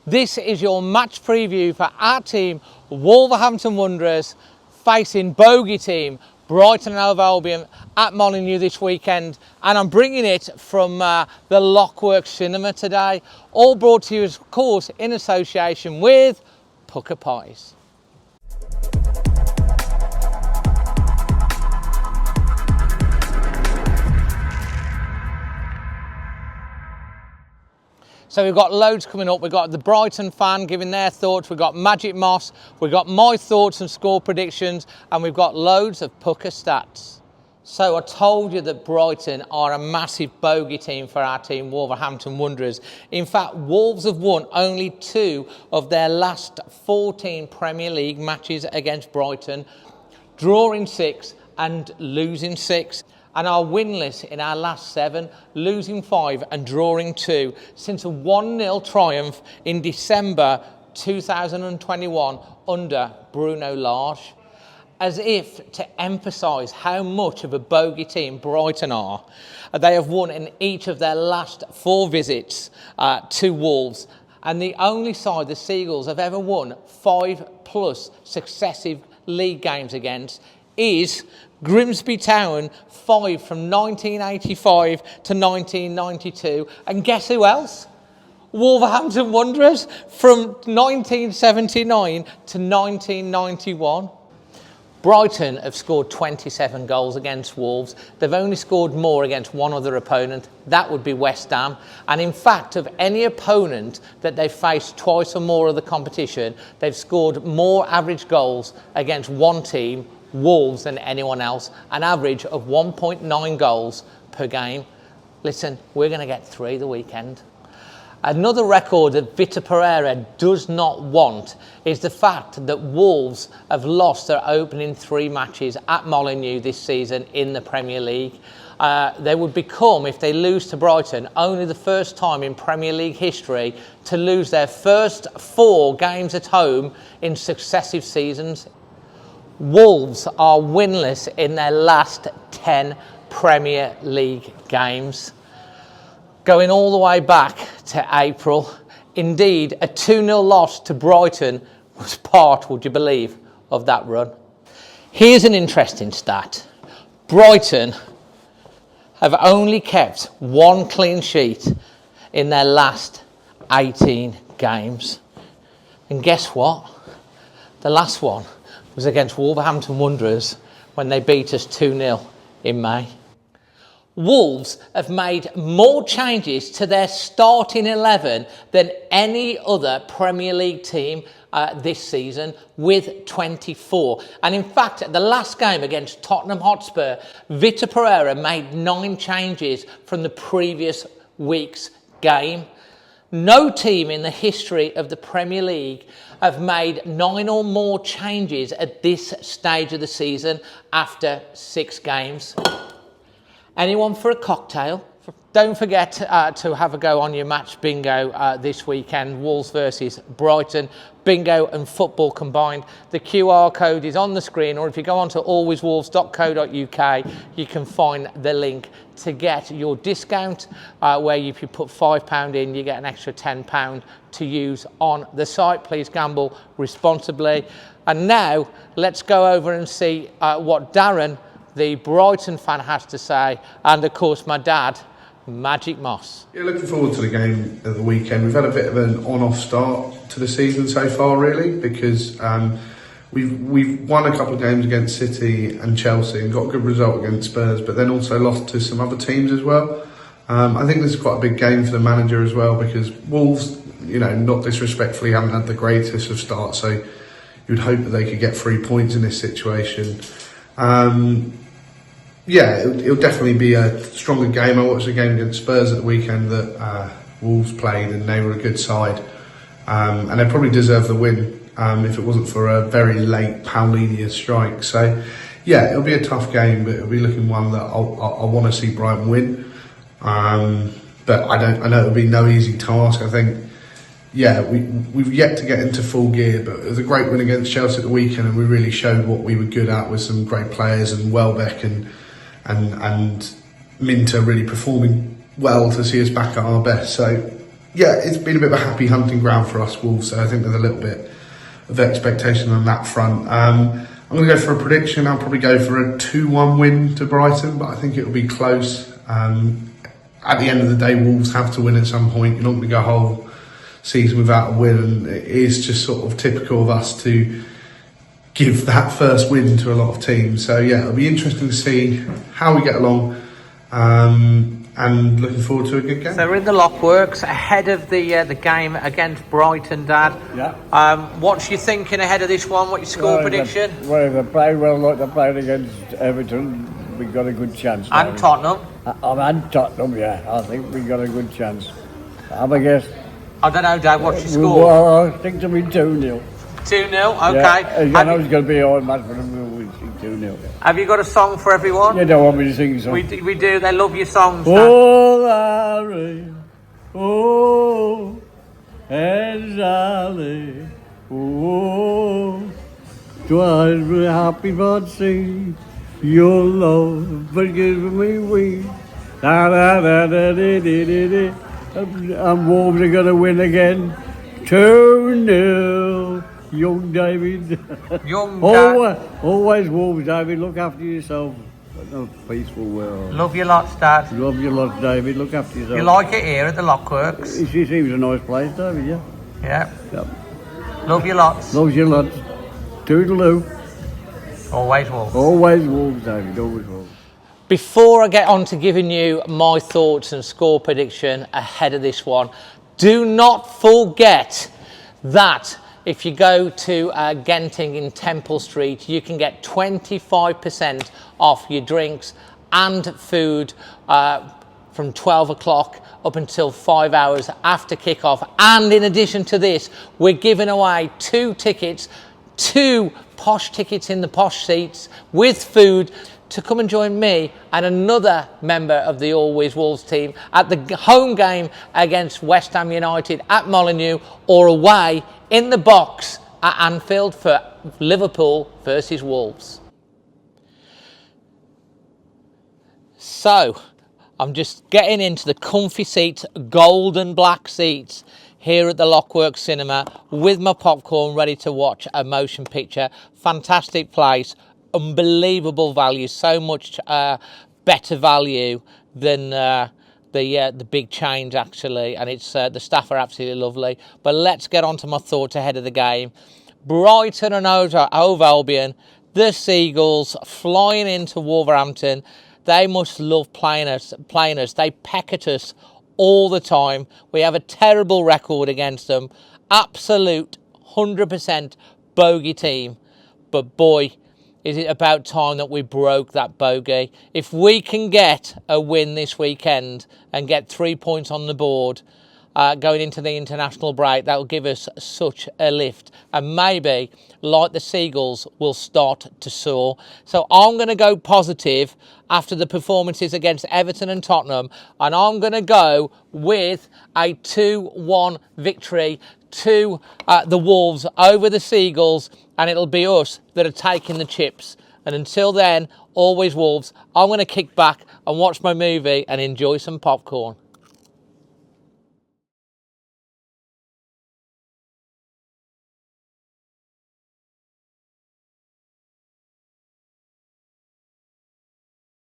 This is your match preview for our team, Wolverhampton Wanderers, facing bogey team, Brighton and Hove Albion at Molineux this weekend. And I'm bringing it from the Lockwork Cinema today, all brought to you, of course, in association with Pucker Pies. So we've got loads coming up. We've got the Brighton fan giving their thoughts. We've got Magic Moss. We've got my thoughts and score predictions. And we've got loads of pucker stats. So I told you that Brighton are a massive bogey team for our team, Wolverhampton Wanderers. In fact, Wolves have won only 2 of their last 14 Premier League matches against Brighton, drawing 6 and losing 6. And our winless in our last 7, losing 5 and drawing 2 since a 1-0 triumph in December 2021 under Bruno Lage. As if to emphasise how much of a bogey team Brighton are, they have won in each of their last 4 visits to Wolves, and the only side the Seagulls have ever won 5+ successive league games against is Grimsby Town, 5 from 1985 to 1992. And guess who else? Wolverhampton Wanderers from 1979 to 1991. Brighton have scored 27 goals against Wolves. They've only scored more against one other opponent. That would be West Ham. And in fact, of any opponent that they've faced twice or more of the competition, they've scored more average goals against one team, Wolves, than anyone else, an average of 1.9 goals per game. Listen, we're going to get 3 the weekend. Another record that Vitor Pereira does not want is the fact that Wolves have lost their opening 3 matches at Molineux this season in the Premier League. They would become, if they lose to Brighton, only the first time in Premier League history to lose their first 4 games at home in successive seasons. Wolves are winless in their last 10 Premier League games, going all the way back to April. Indeed, a 2-0 loss to Brighton was part, would you believe, of that run. Here's an interesting stat. Brighton have only kept 1 clean sheet in their last 18 games. And guess what? The last one was against Wolverhampton Wanderers when they beat us 2-0 in May. Wolves have made more changes to their starting 11 than any other Premier League team this season, with 24. And in fact, at the last game against Tottenham Hotspur, Vitor Pereira made 9 changes from the previous week's game. No team in the history of the Premier League have made 9 or more changes at this stage of the season after 6 games. Anyone for a cocktail? Don't forget to have a go on your match bingo this weekend. Wolves versus Brighton. Bingo and football combined. The QR code is on the screen, or if you go on to alwayswolves.co.uk, you can find the link to get your discount, where if you put £5 in, you get an extra £10 to use on the site. Please gamble responsibly. And now let's go over and see what Darren, the Brighton fan, has to say, and of course my dad, Magic Moss. Yeah, looking forward to the game of the weekend. We've had a bit of an on-off start to the season so far, really, because we've won a couple of games against City and Chelsea and got a good result against Spurs, but then also lost to some other teams as well. I think this is quite a big game for the manager as well, because Wolves, not disrespectfully, haven't had the greatest of starts, so you'd hope that they could get 3 points in this situation. It'll definitely be a stronger game. I watched a game against Spurs at the weekend that Wolves played, and they were a good side, and they probably deserve the win if it wasn't for a very late Paulinho strike. So yeah, it'll be a tough game, but it'll be looking one that I want to see Brighton win, but I know it'll be no easy task. I think we've yet to get into full gear, but it was a great win against Chelsea at the weekend, and we really showed what we were good at with some great players, and Welbeck and Minter really performing well to see us back at our best. So yeah, it's been a bit of a happy hunting ground for us Wolves, so I think there's a little bit of expectation on that front. I'm going to go for a prediction. I'll probably go for a 2-1 win to Brighton, but I think it'll be close. At the end of the day, Wolves have to win at some point. You're not going to go a whole season without a win, and it is just sort of typical of us to give that first win to a lot of teams. So yeah, it'll be interesting to see how we get along, and looking forward to a good game. So we're in the Lockworks ahead of the game against Brighton, Dad. Yeah. What's you thinking ahead of this one? What's your score prediction? Well, if they play well like they played against Everton, we've got a good chance. And Tottenham. And Tottenham, yeah. I think we've got a good chance. Have a guess. I don't know, Dad. What's your score? Well, I think to be 2-0. 2-0. Okay. Yeah, I know it's going to be a hard match, but we'll 2-0. Have you got a song for everyone? You don't want me to sing a song? We do. They love your songs. Oh, Larry, oh, and Sally, oh, 'twas a happy birthday, your love but gives me wings. Da da da da da da da. And Wolves are going to win again. 2-0. Young David. Always Wolves, David. Look after yourself. A peaceful world. Love you lots, Dad. Love you lots, David. Look after yourself. You like it here at the Lockworks? It seems a nice place, David, yeah? Yeah. Yep. Love you lots. Love you lots. Toodaloo. Always Wolves. Always Wolves, David. Always Wolves. Before I get on to giving you my thoughts and score prediction ahead of this one, do not forget that if you go to Genting in Temple Street, you can get 25% off your drinks and food from 12 o'clock up until 5 hours after kickoff. And in addition to this, we're giving away 2 tickets, 2 posh tickets in the posh seats with food to come and join me and another member of the Always Wolves team at the home game against West Ham United at Molineux, or away in the box at Anfield for Liverpool versus Wolves. So, I'm just getting into the comfy seats, gold and black seats here at the Lockworks Cinema with my popcorn ready to watch a motion picture. Fantastic place. Unbelievable value, so much better value than the big chains actually, and it's the staff are absolutely lovely. But let's get on to my thoughts ahead of the game. Brighton and Hove Albion, the Seagulls flying into Wolverhampton. They must love playing us. They peck at us all the time. We have a terrible record against them. Absolute 100% bogey team. But boy, is it about time that we broke that bogey. If we can get a win this weekend and get 3 points on the board going into the international break, that will give us such a lift. And maybe, like the Seagulls, we'll start to soar. So I'm going to go positive after the performances against Everton and Tottenham. And I'm going to go with a 2-1 victory to the Wolves over the Seagulls, and it'll be us that are taking the chips. And until then, always Wolves. I'm going to kick back and watch my movie and enjoy some popcorn.